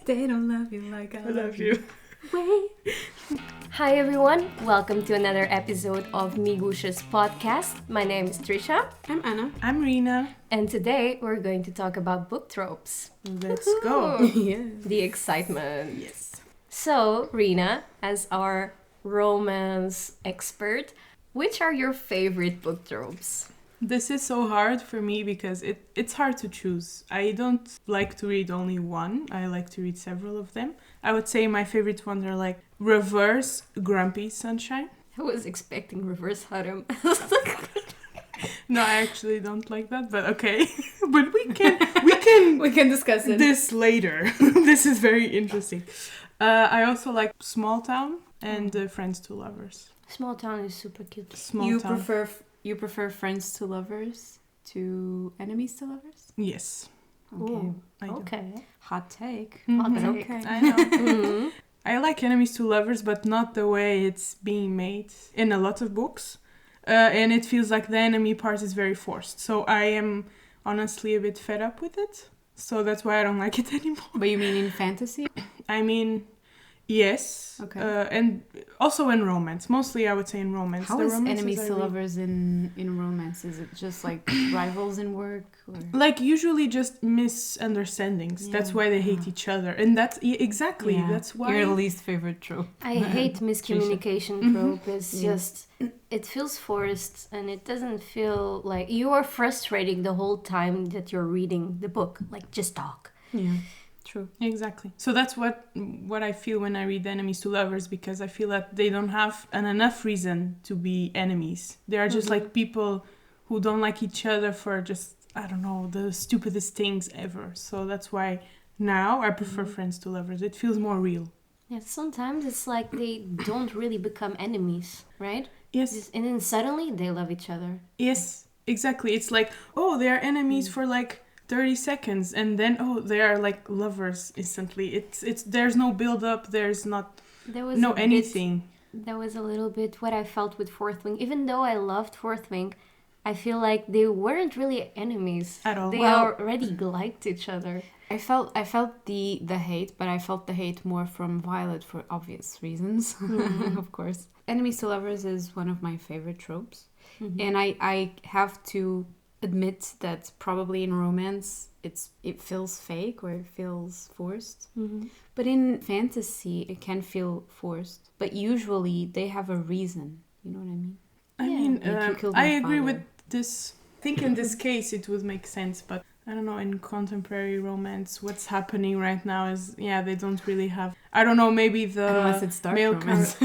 They don't love you like I love you. Wait. Hi everyone, welcome to another episode of Miguxas Podcast. My name is Trisha. I'm Anna. I'm Rina. And today we're going to talk about book tropes. Let's go. Yeah. The excitement. Yes. So, Rina, as our romance expert, which are your favorite book tropes? This is so hard for me because it's hard to choose. I don't like to read only one. I like to read several of them. I would say my favorite ones are like reverse grumpy sunshine. I was expecting reverse harem. No, I actually don't like that, but okay. But we can discuss it. this later. This is very interesting. I also like Small Town and Friends to Lovers. Small Town is super cute. Small Town. You prefer friends to lovers to enemies to lovers? Yes. Okay. Ooh, I do. okay. Hot take. Hot Mhm. take. Okay. I know. Mhm. I like enemies to lovers, but not the way it's being made in a lot of books. And it feels like the enemy part is very forced. So I am honestly a bit fed up with it. So that's why I don't like it anymore. But you mean in fantasy? I mean, yes. Okay. And also in romance. Mostly I would say in romance. How The is romances enemies I to read- lovers in romance? Is it just like rivals in work? Or? Like usually just misunderstandings. That's Yeah. why they hate each other. And that's exactly, Yeah. that's why... Your least favorite trope. I hate miscommunication Mhm. trope. It's Yeah. just, it feels forced and it doesn't feel like you are frustrating the whole time that you're reading the book. Like, just talk. Yeah. True. Exactly. So that's what I feel when I read enemies to lovers, because I feel that they don't have enough reason to be enemies. They are just like people who don't like each other for just, I don't know, the stupidest things ever. So that's why now I prefer friends to lovers. It feels more real. Yeah, sometimes it's like they don't really become enemies, right? Yes. And then suddenly they love each other. Yes, exactly. It's like, oh, they are enemies for like 30 seconds and then they are like lovers instantly. It's there's no build up, there's not There was no a bit- anything. That was a little bit what I felt with Fourth Wing. Even though I loved Fourth Wing, I feel like they weren't really enemies. At all. They Well- already liked each other. I felt the hate, but I felt the hate more from Violet for obvious reasons, of course. Enemies to lovers is one of my favorite tropes. And I have to admit that probably in romance it feels fake or it feels forced. But in fantasy it can feel forced. But usually they have a reason. You know what I mean? I Yeah. mean, Like you killed I my agree father. with this. I think in this case it would make sense, but I don't know, in contemporary romance, what's happening right now is, they don't really have, I don't know, maybe the Unless it's dark male romance.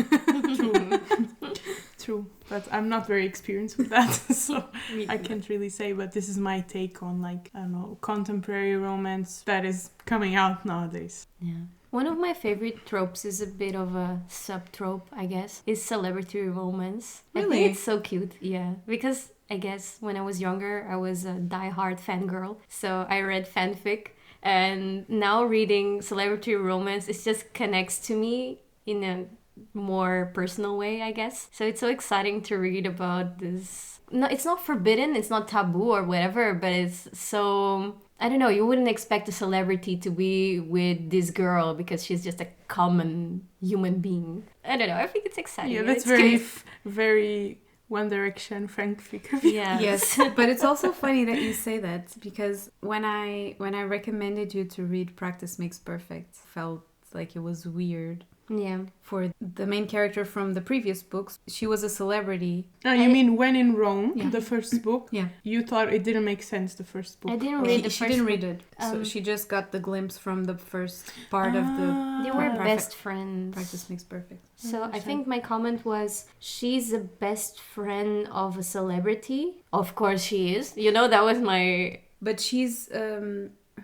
True, but I'm not very experienced with that, so I can't really say, but this is my take on, like, I don't know, contemporary romance that is coming out nowadays. Yeah. One of my favorite tropes is a bit of a sub-trope, I guess, is celebrity romance. I Really? think it's so cute, yeah. Because I guess when I was younger, I was a die-hard fangirl. So I read fanfic. And now reading celebrity romance, it just connects to me in a more personal way, I guess. So it's so exciting to read about this. No, it's not forbidden, it's not taboo or whatever, but it's so... I don't know, you wouldn't expect a celebrity to be with this girl because she's just a common human being. I don't know, I think it's exciting. Yeah, and that's it's very, cute. very One Direction fanfic of you. Yeah. Yes, but it's also funny that you say that because when I recommended you to read Practice Makes Perfect, felt like it was weird. Yeah. For the main character from the previous books, she was a celebrity. Oh, you mean When in Rome, Yeah. the first book? Yeah. You thought it didn't make sense, the first book? I didn't Or- read the She first didn't book. read it, so she just got the glimpse from the first part of the They were Perfect. best friends. Practice Makes Perfect. So I think my comment was, she's the best friend of a celebrity. Of course she is. You know, that was my... But she's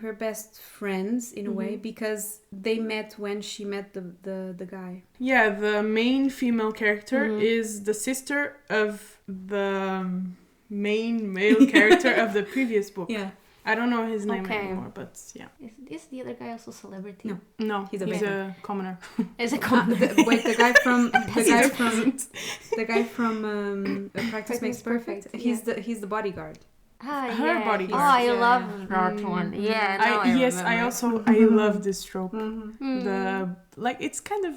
her best friends in a way because they met when she met the guy. Yeah, the main female character is the sister of the main male character of the previous book. Yeah. I don't know his name Okay. anymore, but yeah. Is the other guy also celebrity? No. No, He's he's a a commoner. Is a common... Wait, the guy from Peasant. Practice Makes Perfect. Perfect, He's the bodyguard. Her bodyguard. Oh, I Yeah. love that one. Yeah, now I Yes, I remember. also I love this trope. Mm. The like it's kind of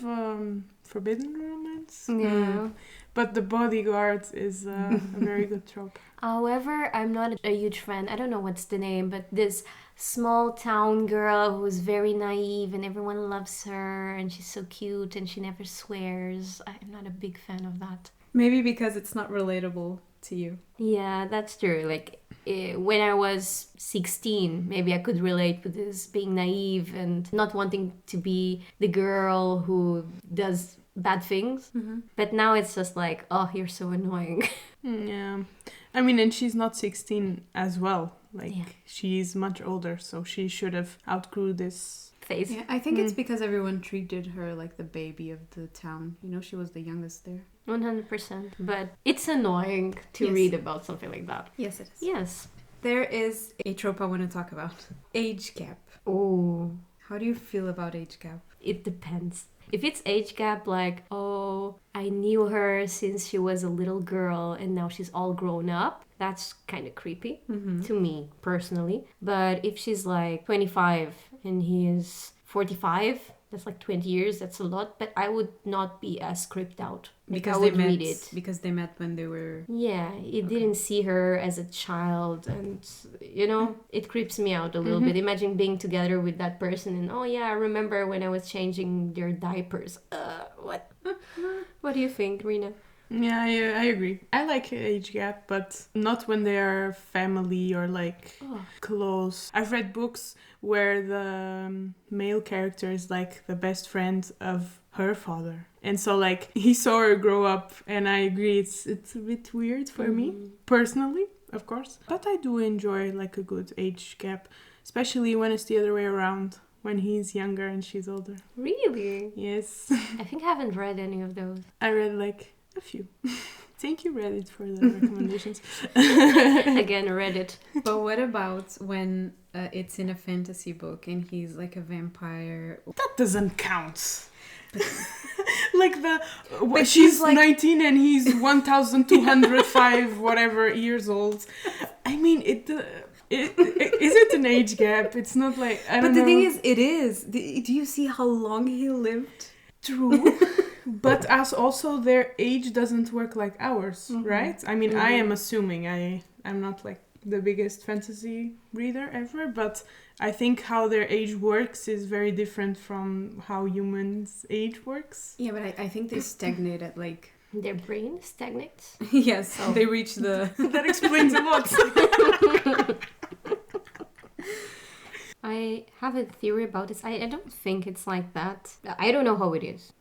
forbidden romance. Yeah. But the bodyguard is a very good trope. However, I'm not a huge fan. I don't know what's the name, but this small town girl who's very naive and everyone loves her and she's so cute and she never swears. I'm not a big fan of that. Maybe because it's not relatable to you. Yeah, that's true. Like when I was 16, maybe I could relate with this being naive and not wanting to be the girl who does bad things. But now it's just like, oh, you're so annoying. Yeah. I mean, and she's not 16 as well. Like, Yeah. she's much older, so she should have outgrew this. Face. Yeah, I think it's because everyone treated her like the baby of the town. You know, she was the youngest there. 100%. But it's annoying to Yes. read about something like that. Yes, it is. Yes. There is a trope I want to talk about. Age gap. Oh, How do you feel about age gap? it depends. If it's age gap, like, oh, I knew her since she was a little girl and now she's all grown up, that's kind of creepy to me personally. But if she's like 25 and he is 45, that's like 20 years, that's a lot. But I would not be as creeped out. Like, I would read it. Because they met when they were... Yeah, it didn't see her as a child, and you know, it creeps me out a little bit. Imagine being together with that person and, oh yeah, I remember when I was changing their diapers. What? What do you think, Rina? Yeah, I agree. I like age gap, but not when they are family or like close. I've read books where the male character is like the best friend of her father. And so like he saw her grow up, and I agree it's a bit weird for me personally, of course. But I do enjoy like a good age gap, especially when it's the other way around, when he's younger and she's older. Really? Yes. I think I haven't read any of those. I read like a few. Thank you, Reddit, for the recommendations. Again, Reddit. But what about when it's in a fantasy book and he's like a vampire? That doesn't count. Like But she's she's like 19 and he's 1,205 whatever years old. I mean, is it an age gap? It's not like I don't know. But the thing is, it is. Do you see how long he lived? True. But as also their age doesn't work like ours, right? I mean, I am assuming I'm not like the biggest fantasy reader ever, but I think how their age works is very different from how humans' age works. Yeah, but I think they stagnate at like... Their brain stagnates. Yes, they reach the... That explains a lot. I have a theory about this. I don't think it's like that. I don't know how it is.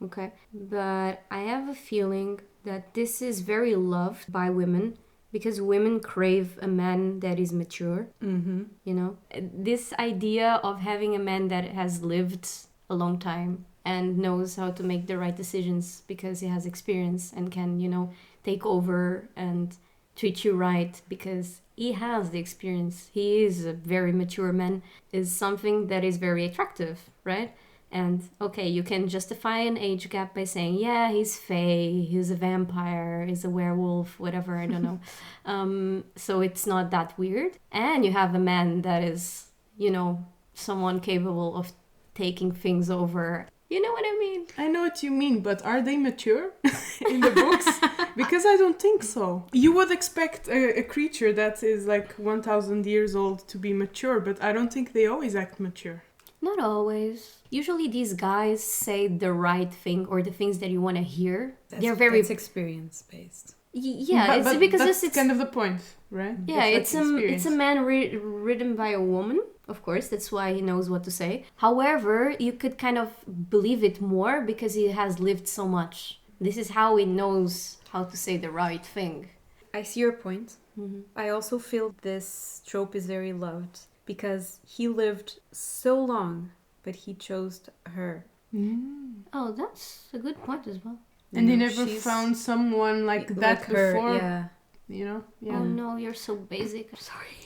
Okay. But I have a feeling that this is very loved by women because women crave a man that is mature. You know? This idea of having a man that has lived a long time and knows how to make the right decisions because he has experience and can, you know, take over and treat you right because he has the experience. He is a very mature man, is something that is very attractive, right? And okay, you can justify an age gap by saying, yeah, he's fey, he's a vampire, he's a werewolf, whatever, I don't know. So it's not that weird. And you have a man that is, you know, someone capable of taking things over. You know what I mean? I know what you mean, but are they mature in the books? Because I don't think so. You would expect a creature that is like 1,000 years old to be mature, but I don't think they always act mature. Not always. Usually these guys say the right thing or the things that you want to hear. They're very... That's experience-based. Yeah, but because that's it's kind of the point, right? Yeah, It's it's a man written by a woman. Of course, that's why he knows what to say. However, you could kind of believe it more because he has lived so much. This is how he knows how to say the right thing. I see your point. I also feel this trope is very loved because he lived so long, but he chose her. Oh, that's a good point as well. And they never found someone like that her, before. Yeah. You know? Yeah. Oh no, you're so basic. I'm sorry.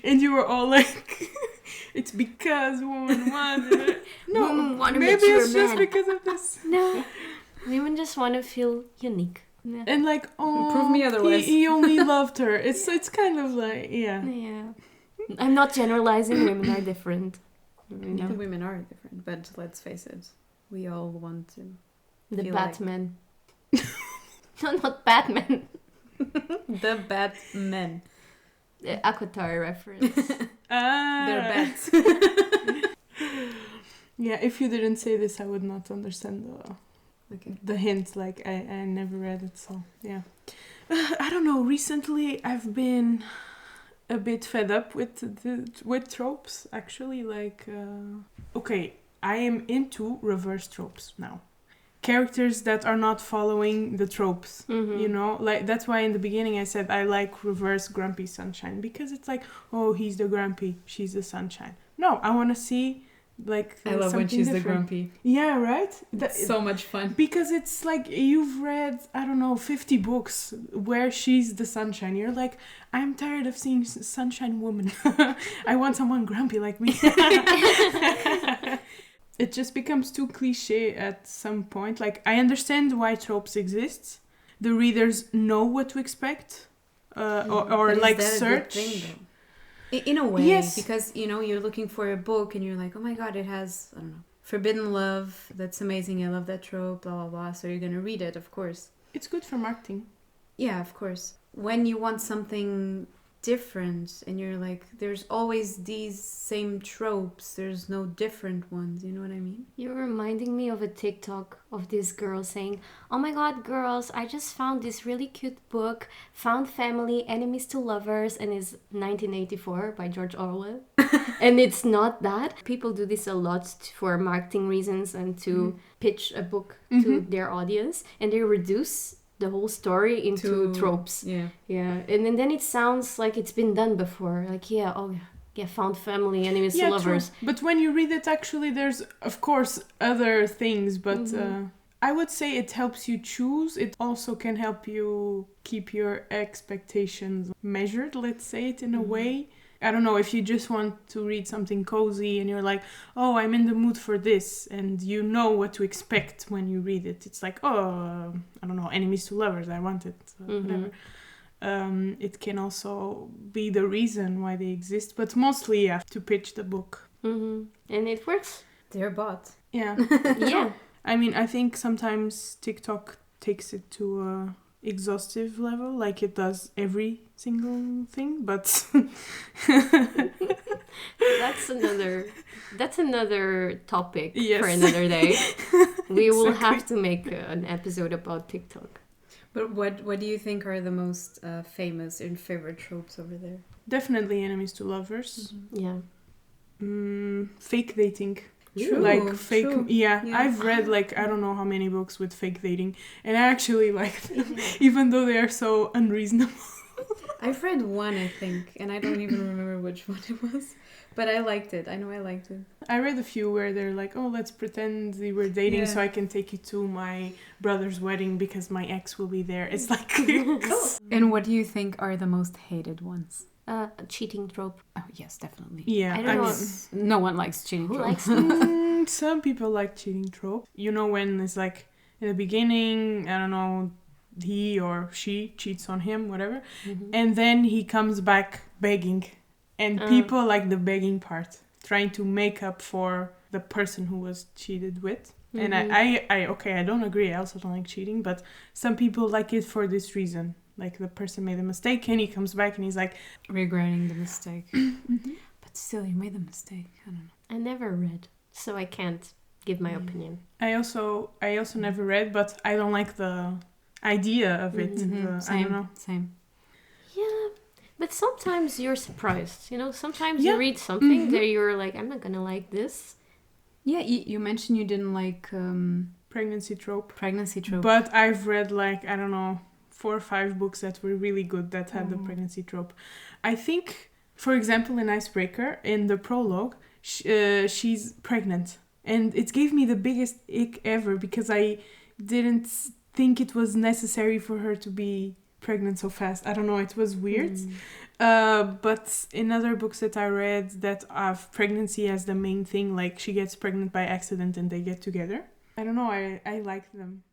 And you were all like, it's because women wanted it. No, Women want a maybe mature it's just man. because of this. No, women just want to feel unique. Yeah. And like, oh, Prove me otherwise. he only loved her. It's kind of like, yeah. Yeah. I'm not generalizing. Women are different. You know? The women are different, but let's face it, we all want to. The feel Batman. No, not Batman. The Batmen. The Aquatar reference. They're bats. Yeah, if you didn't say this, I would not understand Okay. the hint. Like, I never read it, so yeah. I don't know. Recently, I've been a bit fed up with tropes. Actually, like, okay, I am into reverse tropes now. Characters that are not following the tropes, you know, like that's why in the beginning I said I like reverse grumpy sunshine, because it's like, oh, he's the grumpy, she's the sunshine. No, I want to see like I love when she's different. the grumpy. Yeah, right. That's so much fun. Because it's like you've read, I don't know, 50 books where she's the sunshine. You're like, I'm tired of seeing sunshine woman. I want someone grumpy like me. It just becomes too cliche at some point. Like, I understand why tropes exist. The readers know what to expect, or like Is that search. a good thing, though? In a way, Yes. because you know you're looking for a book and you're like, oh my god, it has, I don't know, forbidden love. That's amazing. I love that trope. Blah blah blah. So you're gonna read it, of course. It's good for marketing. Yeah, of course. When you want something different and you're like, there's always these same tropes, there's no different ones, you know what I mean? You're reminding me of a TikTok of this girl saying, oh my god, girls, I just found this really cute book, Found Family, Enemies to Lovers, and it's 1984 by George Orwell. And it's not that. People do this a lot for marketing reasons and to pitch a book to their audience, and they reduce the whole story into tropes. Yeah. And then it sounds like it's been done before. Like, Found Family, Enemies to Lovers. True. But when you read it, actually, there's, of course, other things, but I would say it helps you choose. It also can help you keep your expectations measured, let's say it in a way. I don't know, if you just want to read something cozy and you're like, oh, I'm in the mood for this, and you know what to expect when you read it. It's like, oh, I don't know, enemies to lovers, I want it, whatever. It can also be the reason why they exist, but mostly you have to pitch the book. And it works. They're bought. Yeah. Yeah. I mean, I think sometimes TikTok takes it to a exhaustive level, like it does every single thing, but that's another topic Yes. for another day. We will Exactly. have to make an episode about TikTok. But what do you think are the most famous and favorite tropes over there? definitely enemies to lovers. Yeah. Fake dating. True, Like fake, true. yeah. Yeah. I've read like I don't know how many books with fake dating, and I actually like them, even though they are so unreasonable. I've read one, I think, and I don't even remember which one it was. But I liked it. I know I liked it. I read a few where they're like, oh, let's pretend we were dating so I can take you to my brother's wedding because my ex will be there. It's like... And what do you think are the most hated ones? A cheating trope. Oh, yes, definitely. Yeah, I don't know. No one likes cheating Who tropes. likes some people like cheating trope. You know, when it's like in the beginning, I don't know, he or she cheats on him, whatever, and then he comes back begging, and people like the begging part, trying to make up for the person who was cheated with. And I don't agree. I also don't like cheating, but some people like it for this reason. Like the person made a mistake and he comes back and he's like regretting the mistake. But still, you made the mistake. I don't know. I never read, so I can't give my opinion. I also never read, but I don't like the idea of it. I don't know. Same. Yeah, but sometimes you're surprised. You know, sometimes Yeah. you read something that you're like, I'm not gonna like this. Yeah, you mentioned you didn't like Pregnancy trope. pregnancy trope. But I've read like, I don't know, 4 or 5 books that were really good that had the pregnancy trope. I think, for example, in Icebreaker, in the prologue, she's pregnant. And it gave me the biggest ick ever because I didn't think it was necessary for her to be pregnant so fast. I don't know, it was weird. But in other books that I read that have pregnancy as the main thing, like she gets pregnant by accident and they get together. I don't know, I like them.